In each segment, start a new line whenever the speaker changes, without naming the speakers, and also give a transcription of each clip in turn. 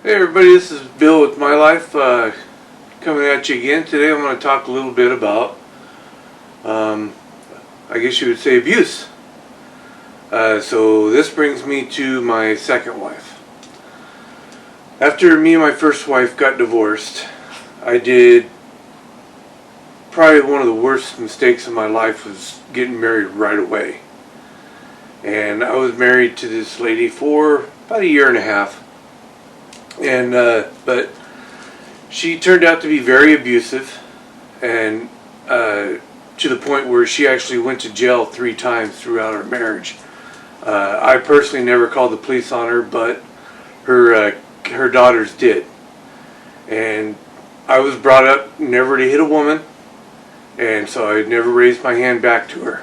Hey everybody, this is Bill with My Life, coming at you again. Today I'm going to talk a little bit about, I guess you would say, abuse. So this brings me to my second wife. After me and my first wife got divorced, I did probably one of the worst mistakes of my life was getting married right away. And I was married to this lady for about a year and a half. And but she turned out to be very abusive, and to the point where she actually went to jail 3 times throughout our marriage. I personally never called the police on her, but her daughters did. And I was brought up never to hit a woman, and so I never raised my hand back to her.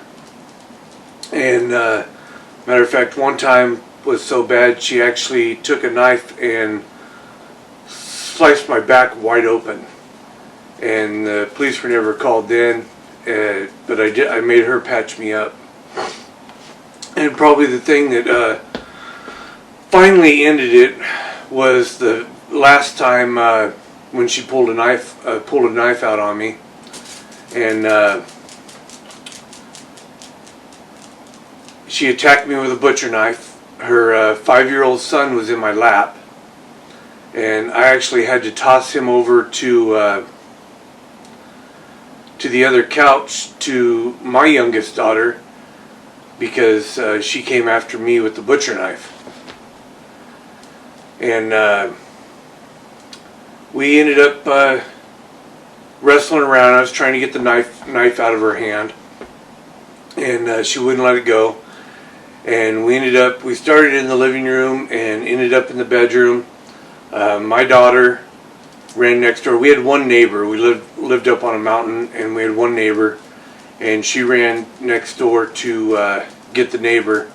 And matter of fact, one time was so bad she actually took a knife and sliced my back wide open, and the police were never called then, but I made her patch me up. And probably the thing that finally ended it was the last time when she pulled a knife out on me, and she attacked me with a butcher knife. Her 5-year-old son was in my lap, and I actually had to toss him over to the other couch to my youngest daughter, because she came after me with the butcher knife. And we ended up wrestling around. I was trying to get the knife out of her hand, and she wouldn't let it go. And we started in the living room and ended up in the bedroom. My daughter ran next door. We had one neighbor. We lived up on a mountain, and we had one neighbor, and she ran next door to get the neighbor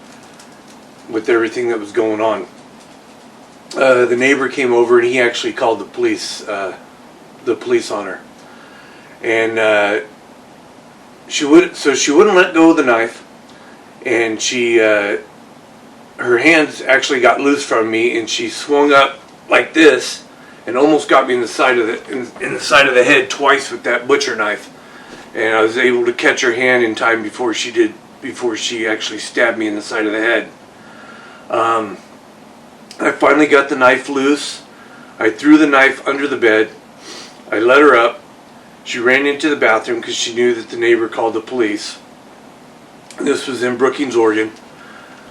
with everything that was going on. The neighbor came over, and he actually called the police on her. And she wouldn't let go of the knife, and her hands actually got loose from me, and she swung up like this and almost got me in the side of the head twice with that butcher knife. And I was able to catch her hand in time before she actually stabbed me in the side of the head. I finally got the knife loose. I threw the knife under the bed. I let her up. She ran into the bathroom because she knew that the neighbor called the police. This was in Brookings, Oregon.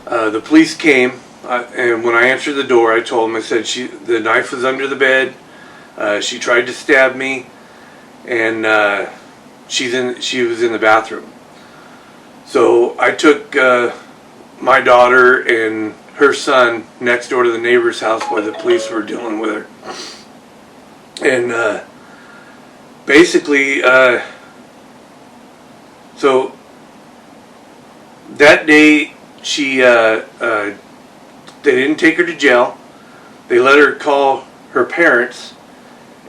The police came, and when I answered the door, I told them, I said the knife was under the bed. She tried to stab me, and she was in the bathroom. So I took my daughter and her son next door to the neighbor's house while the police were dealing with her. And basically, so that day, they didn't take her to jail. They let her call her parents,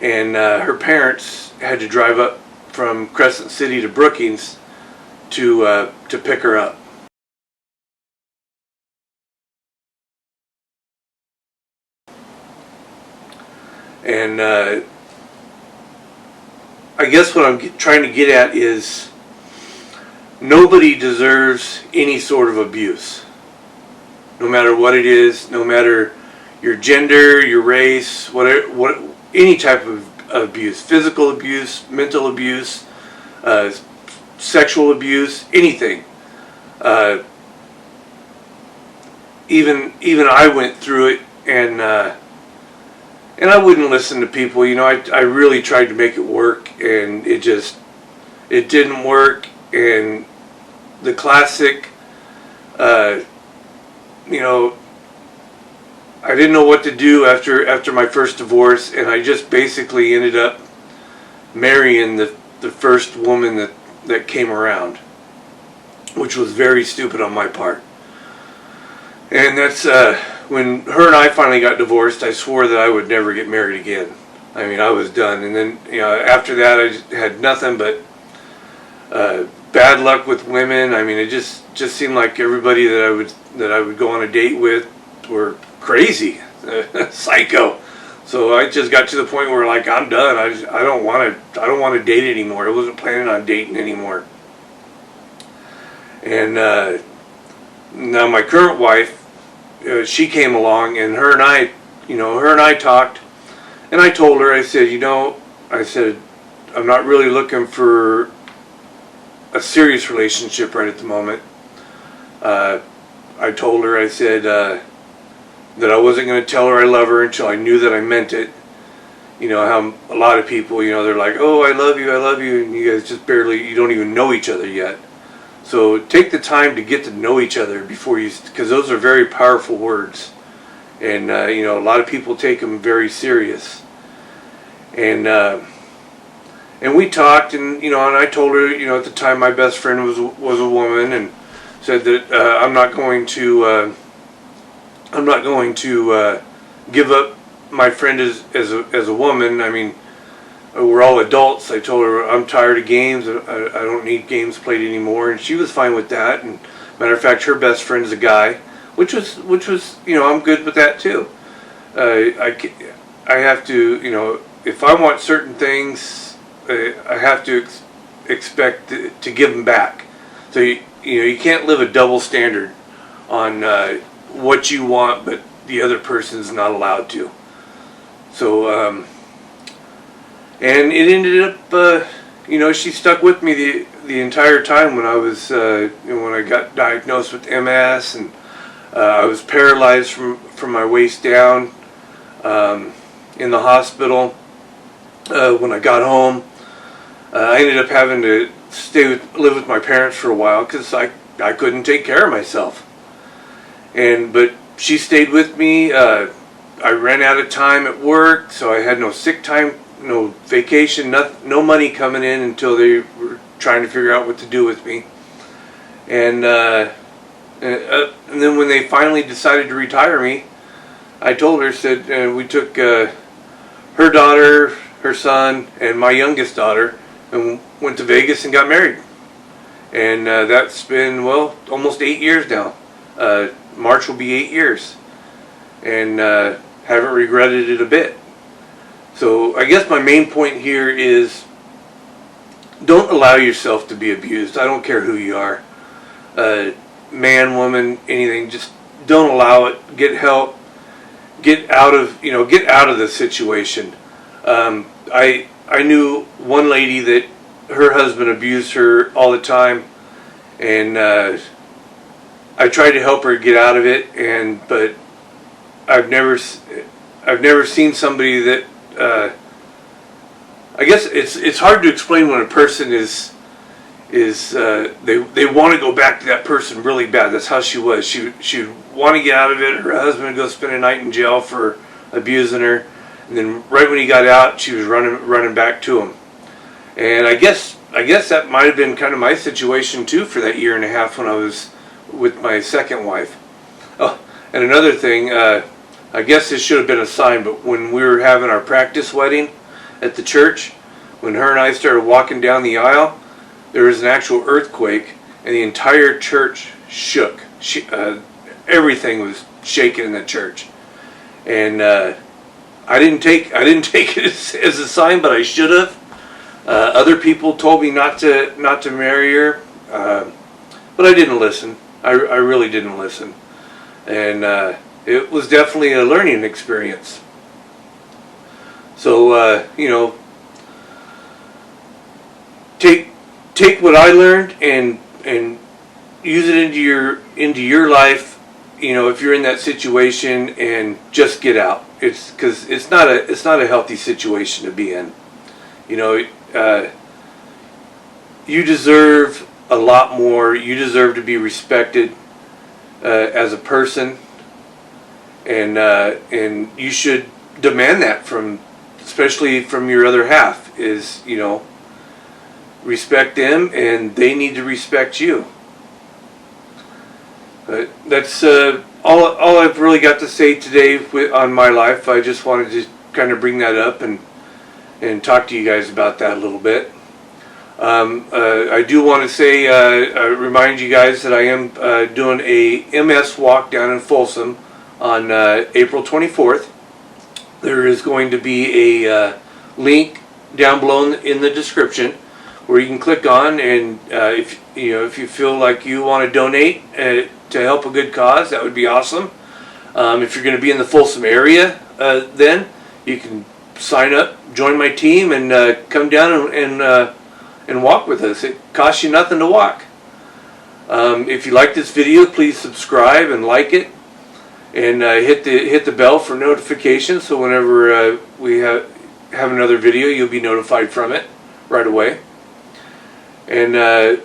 and her parents had to drive up from Crescent City to Brookings to pick her up. And I guess what I'm trying to get at is nobody deserves any sort of abuse. No matter what it is, no matter your gender, your race, any type of abuse, physical abuse, mental abuse, sexual abuse, anything. Even I went through it, and I wouldn't listen to people. You know, I really tried to make it work, and it didn't work. And the classic, you know, I didn't know what to do after my first divorce, and I just basically ended up marrying the first woman that came around, which was very stupid on my part. And that's when her and I finally got divorced. I swore that I would never get married again. I mean, I was done. And then, you know, after that, I just had nothing but bad luck with women. I mean, it just seemed like everybody that I would go on a date with were crazy, psycho. So I just got to the point where like I'm done. I don't want to date anymore. I wasn't planning on dating anymore. And now my current wife, she came along, and her and I talked, and I told her, I said, I'm not really looking for a serious relationship right at the moment. I told her, I said that I wasn't going to tell her I love her until I knew that I meant it. You know how a lot of people, they're like, oh, I love you, and you guys just you don't even know each other yet. So take the time to get to know each other because those are very powerful words. And, a lot of people take them very serious. And we talked, and I told her, at the time my best friend was a woman, and said that I'm not going to give up my friend as a woman. I mean, we're all adults. I told her I'm tired of games. I don't need games played anymore, and she was fine with that. And matter of fact, her best friend's a guy, which was I'm good with that too. I have to if I want certain things, I have to expect to give them back. So you can't live a double standard on what you want, but the other person's not allowed to. So and it ended up, she stuck with me the entire time when I was when I got diagnosed with MS, and I was paralyzed from my waist down in the hospital. When I got home, I ended up having to live with my parents for a while because I couldn't take care of myself. But she stayed with me. I ran out of time at work, so I had no sick time, no vacation, no money coming in until they were trying to figure out what to do with me. And then when they finally decided to retire me, I told her, said we took her daughter, her son, and my youngest daughter, and went to Vegas and got married. And that's been, almost 8 years now. March will be 8 years. And haven't regretted it a bit. So I guess my main point here is don't allow yourself to be abused. I don't care who you are. Man, woman, anything. Just don't allow it. Get help. Get out of the situation. I knew one lady that her husband abused her all the time, and I tried to help her get out of it, but I've never seen somebody that I guess it's hard to explain when a person is they want to go back to that person really bad. That's how she was. She'd want to get out of it. Her husband would go spend a night in jail for abusing her, and then right when he got out, she was running back to him. And I guess that might have been kind of my situation too for that year and a half when I was with my second wife. Oh, and another thing, I guess this should have been a sign, but when we were having our practice wedding at the church, when her and I started walking down the aisle, there was an actual earthquake, and the entire church shook. Everything was shaking in the church, and I didn't take it as a sign, but I should have. Other people told me not to marry her, but I didn't listen. I really didn't listen, and it was definitely a learning experience. So take what I learned and use it into your life. If you're in that situation, and just get out. It's because it's not a healthy situation to be in. You deserve a lot more. You deserve to be respected as a person, and you should demand that especially from your other half. Is respect them, and they need to respect you. That's all I've really got to say today on my life. I just wanted to kind of bring that up and talk to you guys about that a little bit. I do want to say, remind you guys that I am doing a MS walk down in Folsom on April 24th. there is going to be a link down below in the description where you can click on, and if you feel like you want to donate to help a good cause, that would be awesome. If you're going to be in the Folsom area, then you can sign up, join my team, and come down and walk with us. It costs you nothing to walk. If you like this video, please subscribe and like it, and hit the bell for notifications, so whenever we have another video, you'll be notified from it right away. And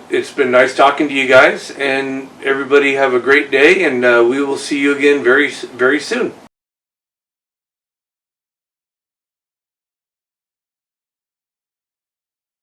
it's been nice talking to you guys, and everybody have a great day, and we will see you again very, very soon.